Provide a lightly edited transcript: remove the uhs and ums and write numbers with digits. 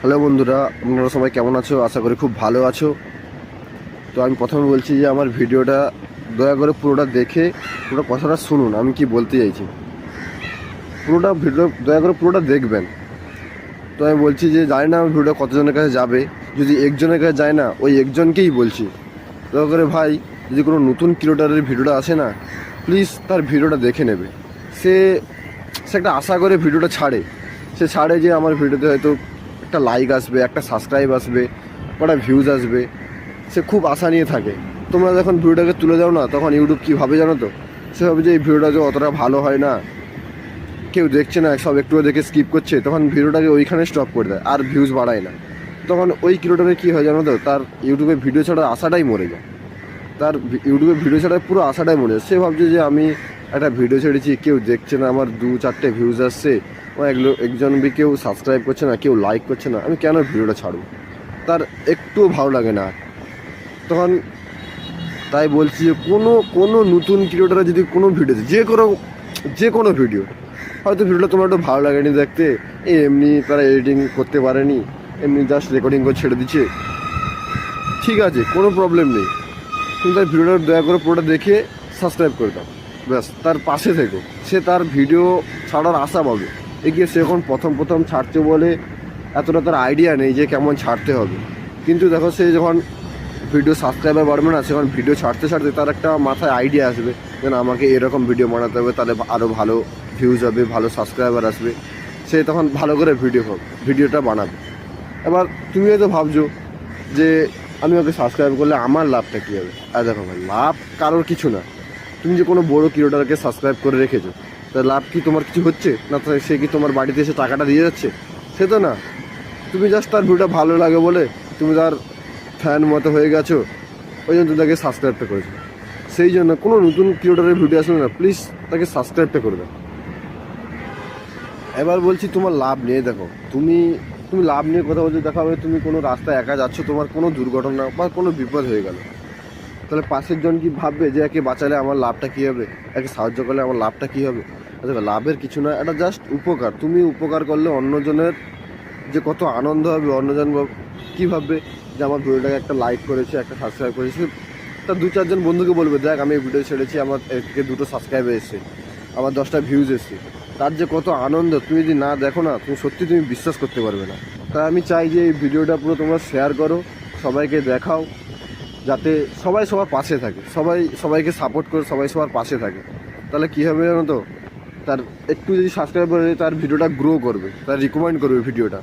Hello বন্ধুরা, আপনারা সবাই কেমন আছো? আশা করি খুব ভালো আছো। তো আমি প্রথমে বলছি যে আমার ভিডিওটা দয়া করে পুরোটা দেখে পুরো কথাটা শুনুন, আমি কি বলতে চাইছি। পুরোটা ভিডিও দয়া করে পুরোটা দেখবেন। তো আমি বলছি যে জানি না আমার ভিডিওটা কতজনের কাছে যাবে, যদি একজনের কাছে যায় না ওই একজনকেই বলছি, দয়া করে ভাই যদি কোনো নতুন ক্রিয়েটরের ভিডিওটা আসে না, প্লিজ তার ভিডিওটা দেখে নেবে। সে সে একটা আশা করে ভিডিওটা ছাড়ে, সে ছাড়ে যে আমার ভিডিওতে হয়তো একটা লাইক আসবে, একটা সাবস্ক্রাইব আসবে, একটা ভিউজ আসবে, সে খুব আশা নিয়ে থাকে। তোমরা যখন ভিডিওটাকে তুলে দাও না, তখন ইউটিউব কী ভাবে জানো তো? সে ভাবে যে এই ভিডিওটা যে অতটা ভালো হয় না, কেউ দেখছে না, সব একটু দেখে স্কিপ করছে, তখন ভিডিওটাকে ওইখানে স্টপ করে দেয় আর ভিউজ বাড়ায় না। তখন ওই ক্রিয়েটরের কী হয় জানো তো? তার ইউটিউবে ভিডিও ছাড়ার আশাটাই মরে যায়। তার ইউটিউবে ভিডিও ছাড়ার পুরো আশাটাই মরে যায়। সে ভাবছে যে আমি একটা ভিডিও ছেড়েছি, কেউ দেখছে না, আমার 2-4টে ভিউজ আসছে, আমার একজন কেউ সাবস্ক্রাইব করছে না, কেউ লাইক করছে না, আমি কেন ভিডিওটা ছাড়বো? তার একটুও ভালো লাগে না। তখন তাই বলছি যে কোনো নতুন ক্রিয়েটরে যদি কোনো ভিডিও, যে কোনো ভিডিও, হয়তো ভিডিওটা তোমার একটু ভালো লাগেনি দেখতে, এমনি তারা এডিটিং করতে পারেনি, এমনি জাস্ট রেকর্ডিং করে ছেড়ে দিচ্ছে, ঠিক আছে, কোনো প্রবলেম নেই। তুমি তার ভিডিওটা দয়া করে পুরোটা দেখে সাবস্ক্রাইব করে দাও, ব্যাস তার পাশে থেকো। সে তার ভিডিও ছাড়ার আশা পাবে। এগিয়ে সে এখন প্রথম ছাড়ছে বলে এতটা তার আইডিয়া নেই যে কেমন ছাড়তে হবে। কিন্তু দেখো, সে যখন ভিডিও সাবস্ক্রাইবার বাড়বে না, সেখন ভিডিও ছাড়তে তার একটা মাথায় আইডিয়া আসবে যে না, আমাকে এরকম ভিডিও বানাতে হবে, তাহলে আরও ভালো ভিউজ হবে, ভালো সাবস্ক্রাইবার আসবে। সে তখন ভালো করে ভিডিওটা বানাবে। এবার তুমি হয়তো ভাবছো যে আমি ওকে সাবস্ক্রাইব করলে আমার লাভটা কী হবে? আর দেখো ভাই, লাভ কারোর কিছু না। তুমি যে কোনো বড়ো ক্রিয়েটরকে সাবস্ক্রাইব করে রেখেছো, তার লাভ কি তোমার কিছু হচ্ছে না? সে কি তোমার বাড়িতে এসে টাকাটা দিয়ে যাচ্ছে? সে তো না। তুমি জাস্ট তার ভিডিওটা ভালো লাগে বলে তুমি তার ফ্যান মতো হয়ে গেছো, ওই জন্য তুমি তাকে সাবস্ক্রাইবটা করেছো। সেই জন্য কোনো নতুন ক্রিয়েটরের ভিডিও আসলে না, প্লিজ তাকে সাবস্ক্রাইবটা করে দাও। এবার বলছি তোমার লাভ নিয়ে, দেখো তুমি লাভ নিয়ে কথা বলছো। দেখা হবে তুমি কোনো রাস্তায় একা যাচ্ছ, তোমার কোনো দুর্ঘটনা বা কোনো বিপদ হয়ে গেল, তাহলে পাশের জন কি ভাববে যে একে বাঁচালে আমার লাভটা কী হবে, একে সাহায্য করলে আমার লাভটা কী হবে? দেখো, লাভের কিছু না, এটা জাস্ট উপকার। তুমি উপকার করলে অন্যজনের যে কত আনন্দ হবে, অন্যজন কী ভাববে যে আমার ভিডিওটাকে একটা লাইক করেছে, একটা সাবস্ক্রাইব করেছে, তার 2-4জন বন্ধুকে বলবে দেখ আমি এই ভিডিও ছেড়েছি, আমার থেকে 2টো সাবস্ক্রাইব এসেছে, আমার 10টা ভিউজ এসেছে। তার যে কত আনন্দ তুমি যদি না দেখো না, তুমি সত্যি তুমি বিশ্বাস করতে পারবে না। তাই আমি চাই যে এই ভিডিওটা পুরো তোমরা শেয়ার করো, সবাইকে দেখাও, যাতে সবাই সবার পাশে থাকে, সবাইকে সাপোর্ট করে সবাই সবার পাশে থাকে। তাহলে কী হবে জানো তো? তার একটু যদি সাবস্ক্রাইব করে তার ভিডিওটা গ্রো করবে, তার রিকমেন্ড করবে ভিডিওটা।